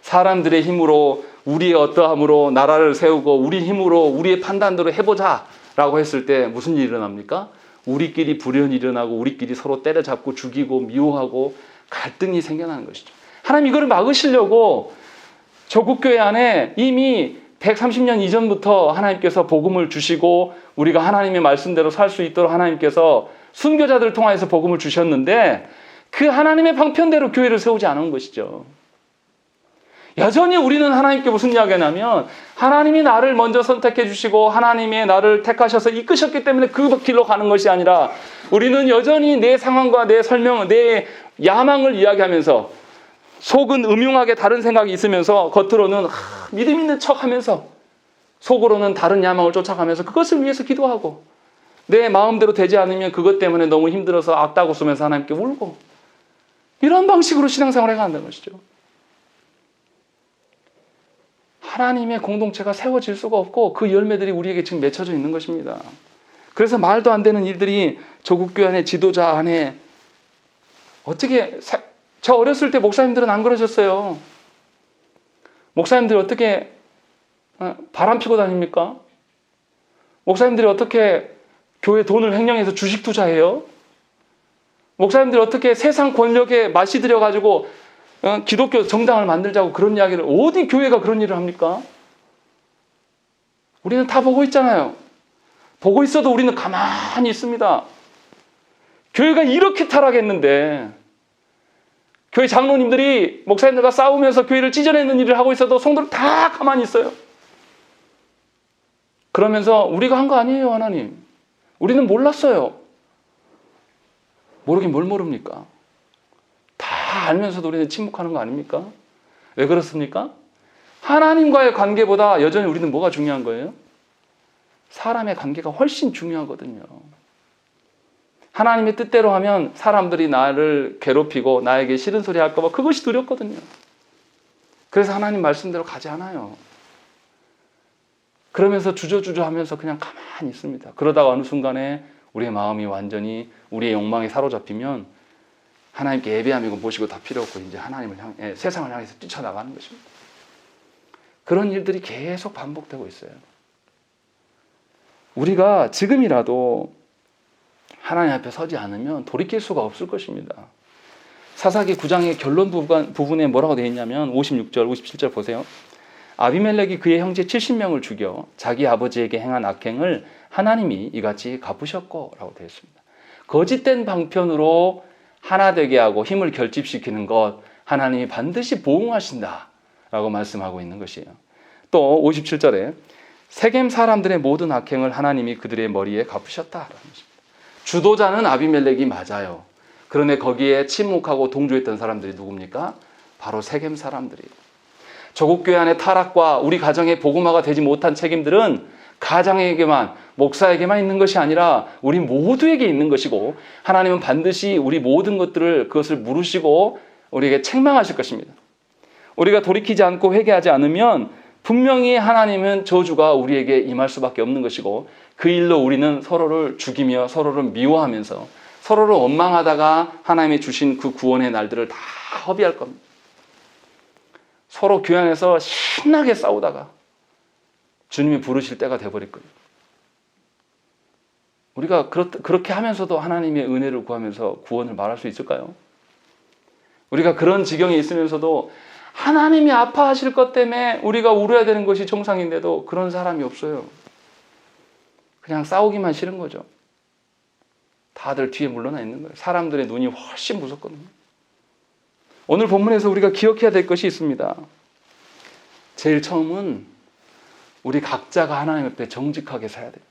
사람들의 힘으로, 우리의 어떠함으로 나라를 세우고 우리 힘으로 우리의 판단대로 해보자 라고 했을 때 무슨 일이 일어납니까? 우리끼리 불연이 일어나고 우리끼리 서로 때려잡고 죽이고 미워하고 갈등이 생겨나는 것이죠. 하나님 이거를 막으시려고 조국교회 안에 이미 130년 이전부터 하나님께서 복음을 주시고 우리가 하나님의 말씀대로 살 수 있도록 하나님께서 순교자들을 통해서 복음을 주셨는데, 그 하나님의 방편대로 교회를 세우지 않은 것이죠. 여전히 우리는 하나님께 무슨 이야기가 나면, 하나님이 나를 먼저 선택해 주시고 하나님이 나를 택하셔서 이끄셨기 때문에 그 길로 가는 것이 아니라, 우리는 여전히 내 상황과 내 설명, 내 야망을 이야기하면서 속은 음흉하게 다른 생각이 있으면서 겉으로는 믿음 있는 척하면서 속으로는 다른 야망을 쫓아가면서 그것을 위해서 기도하고, 내 마음대로 되지 않으면 그것 때문에 너무 힘들어서 악다고 쓰면서 하나님께 울고, 이런 방식으로 신앙생활을 해간다는 것이죠. 하나님의 공동체가 세워질 수가 없고 그 열매들이 우리에게 지금 맺혀져 있는 것입니다. 그래서 말도 안 되는 일들이 조국교회 안에, 지도자 안에 어떻게, 저 어렸을 때 목사님들은 안 그러셨어요. 목사님들이 어떻게 바람 피고 다닙니까? 목사님들이 어떻게 교회 돈을 횡령해서 주식 투자해요? 목사님들이 어떻게 세상 권력에 맛이 들여가지고 기독교 정당을 만들자고 그런 이야기를, 어디 교회가 그런 일을 합니까? 우리는 다 보고 있잖아요. 보고 있어도 우리는 가만히 있습니다. 교회가 이렇게 타락했는데, 교회 장로님들이 목사님들과 싸우면서 교회를 찢어내는 일을 하고 있어도 성도들 다 가만히 있어요. 그러면서 우리가 한 거 아니에요, 하나님. 우리는 몰랐어요. 모르긴 뭘 모릅니까? 다 알면서도 우리는 침묵하는 거 아닙니까? 왜 그렇습니까? 하나님과의 관계보다 여전히 우리는 뭐가 중요한 거예요? 사람의 관계가 훨씬 중요하거든요. 하나님의 뜻대로 하면 사람들이 나를 괴롭히고 나에게 싫은 소리 할까 봐 그것이 두렵거든요. 그래서 하나님 말씀대로 가지 않아요. 그러면서 주저주저 하면서 그냥 가만히 있습니다. 그러다가 어느 순간에 우리의 마음이 완전히 우리의 욕망에 사로잡히면 하나님께 예배하고 모시고 다 필요 없고 이제 하나님을 향해, 세상을 향해서 뛰쳐나가는 것입니다. 그런 일들이 계속 반복되고 있어요. 우리가 지금이라도 하나님 앞에 서지 않으면 돌이킬 수가 없을 것입니다. 사사기 9장의 결론 부분에 뭐라고 되어 있냐면 56절, 57절 보세요. 아비멜렉이 그의 형제 70명을 죽여 자기 아버지에게 행한 악행을 하나님이 이같이 갚으셨고 라고 되어 있습니다. 거짓된 방편으로 하나 되게 하고 힘을 결집시키는 것, 하나님이 반드시 보응하신다 라고 말씀하고 있는 것이에요. 또 57절에 세겜 사람들의 모든 악행을 하나님이 그들의 머리에 갚으셨다라는 것입니다. 주도자는 아비멜렉이 맞아요. 그런데 거기에 침묵하고 동조했던 사람들이 누굽니까? 바로 세겜 사람들이에요. 조국교회 안의 타락과 우리 가정의 복음화가 되지 못한 책임들은 가장에게만, 목사에게만 있는 것이 아니라 우리 모두에게 있는 것이고, 하나님은 반드시 우리 모든 것들을 그것을 물으시고 우리에게 책망하실 것입니다. 우리가 돌이키지 않고 회개하지 않으면 분명히 하나님은 저주가 우리에게 임할 수밖에 없는 것이고, 그 일로 우리는 서로를 죽이며 서로를 미워하면서 서로를 원망하다가 하나님이 주신 그 구원의 날들을 다 허비할 겁니다. 서로 교회 안에서 신나게 싸우다가 주님이 부르실 때가 돼버릴 거예요. 우리가 그렇게 하면서도 하나님의 은혜를 구하면서 구원을 말할 수 있을까요? 우리가 그런 지경에 있으면서도 하나님이 아파하실 것 때문에 우리가 울어야 되는 것이 정상인데도 그런 사람이 없어요. 그냥 싸우기만 싫은 거죠. 다들 뒤에 물러나 있는 거예요. 사람들의 눈이 훨씬 무섭거든요. 오늘 본문에서 우리가 기억해야 될 것이 있습니다. 제일 처음은 우리 각자가 하나님 앞에 정직하게 살아야 돼요.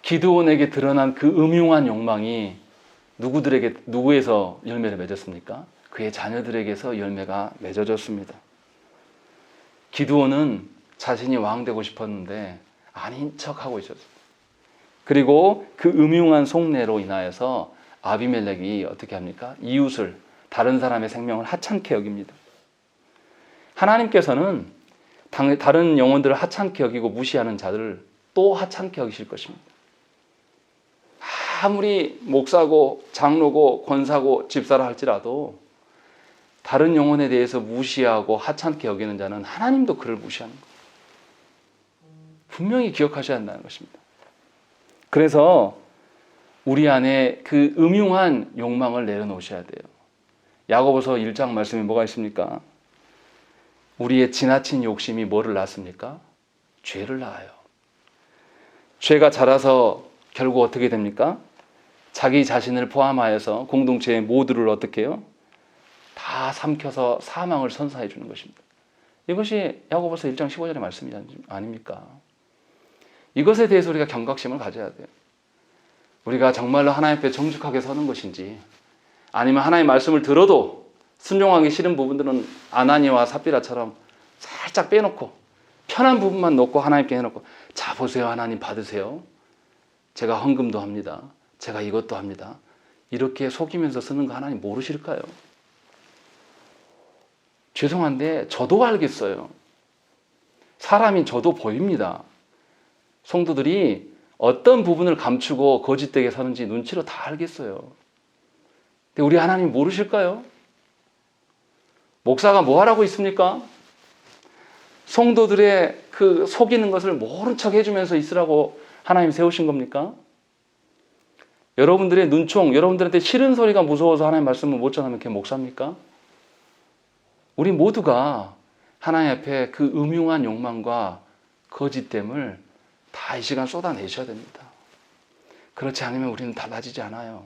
기드온에게 드러난 그 음흉한 욕망이 누구에서 열매를 맺었습니까? 그의 자녀들에게서 열매가 맺어졌습니다. 기드온은 자신이 왕 되고 싶었는데 아닌 척하고 있었어요. 그리고 그 음흉한 속내로 인하여서 아비멜렉이 어떻게 합니까? 이웃을, 다른 사람의 생명을 하찮게 여깁니다. 하나님께서는 다른 영혼들을 하찮게 여기고 무시하는 자들을 또 하찮게 여기실 것입니다. 아무리 목사고 장로고 권사고 집사라 할지라도 다른 영혼에 대해서 무시하고 하찮게 여기는 자는 하나님도 그를 무시하는 거예요. 분명히 기억하셔야 한다는 것입니다. 그래서 우리 안에 그 음흉한 욕망을 내려놓으셔야 돼요. 야고보서 1장 말씀에 뭐가 있습니까? 우리의 지나친 욕심이 뭐를 낳습니까? 죄를 낳아요. 죄가 자라서 결국 어떻게 됩니까? 자기 자신을 포함하여서 공동체의 모두를 어떻게 해요? 다 삼켜서 사망을 선사해 주는 것입니다. 이것이 야고보서 1장 15절의 말씀이 아닙니까? 이것에 대해서 우리가 경각심을 가져야 돼요. 우리가 정말로 하나님 앞에 정직하게 서는 것인지, 아니면 하나님의 말씀을 들어도 순종하기 싫은 부분들은 아나니와 삽비라처럼 살짝 빼놓고 편한 부분만 놓고 하나님께 해놓고, 자 보세요, 하나님 받으세요, 제가 헌금도 합니다, 제가 이것도 합니다, 이렇게 속이면서 쓰는 거 하나님 모르실까요? 죄송한데 저도 알겠어요. 사람인 저도 보입니다. 성도들이 어떤 부분을 감추고 거짓되게 사는지 눈치로 다 알겠어요. 근데 우리 하나님 모르실까요? 목사가 뭐 하라고 있습니까? 성도들의 그 속이는 것을 모른 척 해주면서 있으라고 하나님 세우신 겁니까? 여러분들의 눈총, 여러분들한테 싫은 소리가 무서워서 하나님 말씀을 못 전하면 그게 목사입니까? 우리 모두가 하나님 앞에 그 음흉한 욕망과 거짓됨을 다 이 시간 쏟아내셔야 됩니다. 그렇지 않으면 우리는 달라지지 않아요.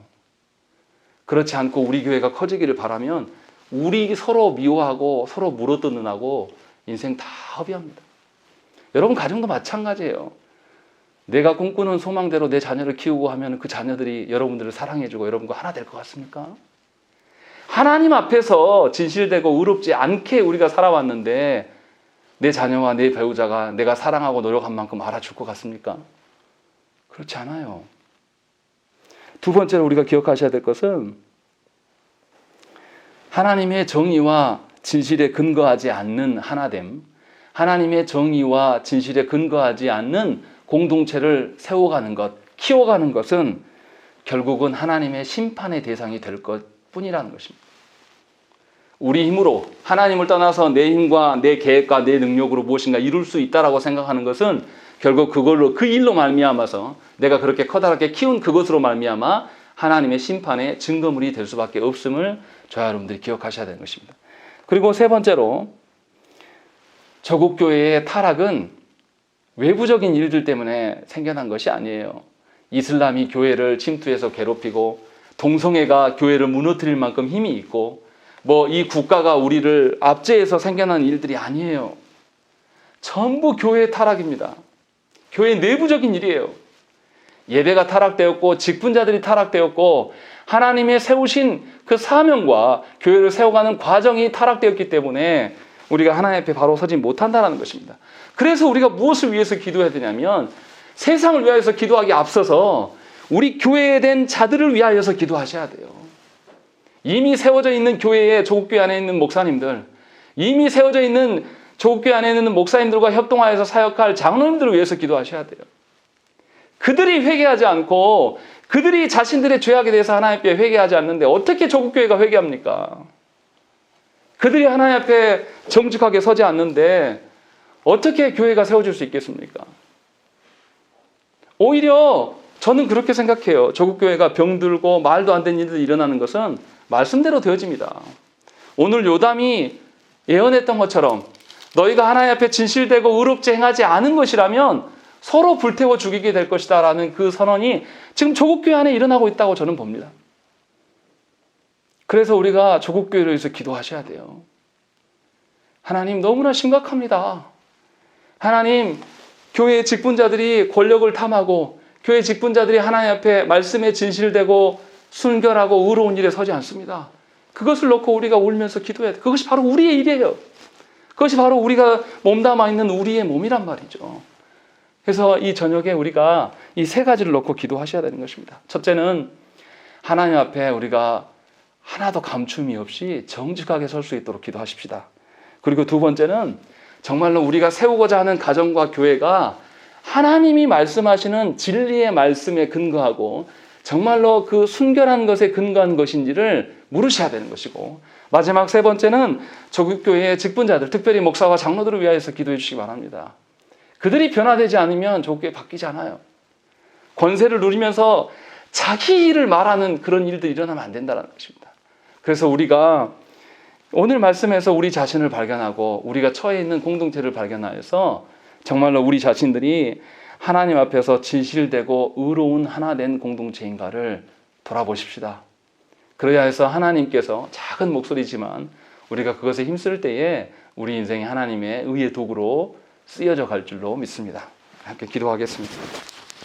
그렇지 않고 우리 교회가 커지기를 바라면 우리 서로 미워하고 서로 물어뜯는 하고 인생 다 허비합니다. 여러분 가정도 마찬가지예요. 내가 꿈꾸는 소망대로 내 자녀를 키우고 하면 그 자녀들이 여러분들을 사랑해주고 여러분과 하나 될 것 같습니까? 하나님 앞에서 진실되고 의롭지 않게 우리가 살아왔는데 내 자녀와 내 배우자가 내가 사랑하고 노력한 만큼 알아줄 것 같습니까? 그렇지 않아요. 두 번째로 우리가 기억하셔야 될 것은 하나님의 정의와 진실에 근거하지 않는 하나됨, 하나님의 정의와 진실에 근거하지 않는 공동체를 세워가는 것, 키워가는 것은 결국은 하나님의 심판의 대상이 될 것뿐이라는 것입니다. 우리 힘으로 하나님을 떠나서 내 힘과 내 계획과 내 능력으로 무엇인가 이룰 수 있다라고 생각하는 것은 결국 그걸로 그 일로 말미암아서 내가 그렇게 커다랗게 키운 그것으로 말미암아 하나님의 심판의 증거물이 될 수밖에 없음을 저와 여러분들이 기억하셔야 되는 것입니다. 그리고 세 번째로 저국교회의 타락은 외부적인 일들 때문에 생겨난 것이 아니에요. 이슬람이 교회를 침투해서 괴롭히고 동성애가 교회를 무너뜨릴 만큼 힘이 있고 이 국가가 우리를 압제해서 생겨난 일들이 아니에요. 전부 교회의 타락입니다. 교회 내부적인 일이에요. 예배가 타락되었고 직분자들이 타락되었고 하나님의 세우신 그 사명과 교회를 세워가는 과정이 타락되었기 때문에 우리가 하나님 앞에 바로 서지 못한다는 것입니다. 그래서 우리가 무엇을 위해서 기도해야 되냐면 세상을 위하여서 기도하기 앞서서 우리 교회에 된 자들을 위하여서 기도하셔야 돼요. 이미 세워져 있는 교회에 조국교회 안에 있는 목사님들, 이미 세워져 있는 조국교회 안에 있는 목사님들과 협동하여서 사역할 장로님들을 위해서 기도하셔야 돼요. 그들이 회개하지 않고 그들이 자신들의 죄악에 대해서 하나님 앞에 회개하지 않는데 어떻게 조국교회가 회개합니까? 그들이 하나님 앞에 정직하게 서지 않는데 어떻게 교회가 세워질 수 있겠습니까? 오히려 저는 그렇게 생각해요. 조국교회가 병들고 말도 안 되는 일들이 일어나는 것은 말씀대로 되어집니다. 오늘 요담이 예언했던 것처럼 너희가 하나님 앞에 진실되고 의롭지 행하지 않은 것이라면 서로 불태워 죽이게 될 것이다 라는 그 선언이 지금 조국교회 안에 일어나고 있다고 저는 봅니다. 그래서 우리가 조국교회를 위해서 기도하셔야 돼요. 하나님, 너무나 심각합니다. 하나님, 교회 직분자들이 권력을 탐하고 교회 직분자들이 하나님 앞에 말씀에 진실되고 순결하고 의로운 일에 서지 않습니다. 그것을 놓고 우리가 울면서 기도해야 돼요. 그것이 바로 우리의 일이에요. 그것이 바로 우리가 몸담아 있는 우리의 몸이란 말이죠. 그래서 이 저녁에 우리가 이 세 가지를 놓고 기도하셔야 되는 것입니다. 첫째는 하나님 앞에 우리가 하나도 감춤이 없이 정직하게 설 수 있도록 기도하십시다. 그리고 두 번째는 정말로 우리가 세우고자 하는 가정과 교회가 하나님이 말씀하시는 진리의 말씀에 근거하고 정말로 그 순결한 것에 근거한 것인지를 물으셔야 되는 것이고, 마지막 세 번째는 조국교회의 직분자들, 특별히 목사와 장로들을 위하여서 기도해 주시기 바랍니다. 그들이 변화되지 않으면 조국교회 바뀌지 않아요. 권세를 누리면서 자기 일을 말하는 그런 일들이 일어나면 안 된다는 것입니다. 그래서 우리가 오늘 말씀에서 우리 자신을 발견하고 우리가 처해 있는 공동체를 발견하여서 정말로 우리 자신들이 하나님 앞에서 진실되고 의로운 하나 된 공동체인가를 돌아보십시다. 그래야 해서 하나님께서 작은 목소리지만 우리가 그것에 힘쓸 때에 우리 인생이 하나님의 의의 도구로 쓰여져 갈 줄로 믿습니다. 함께 기도하겠습니다.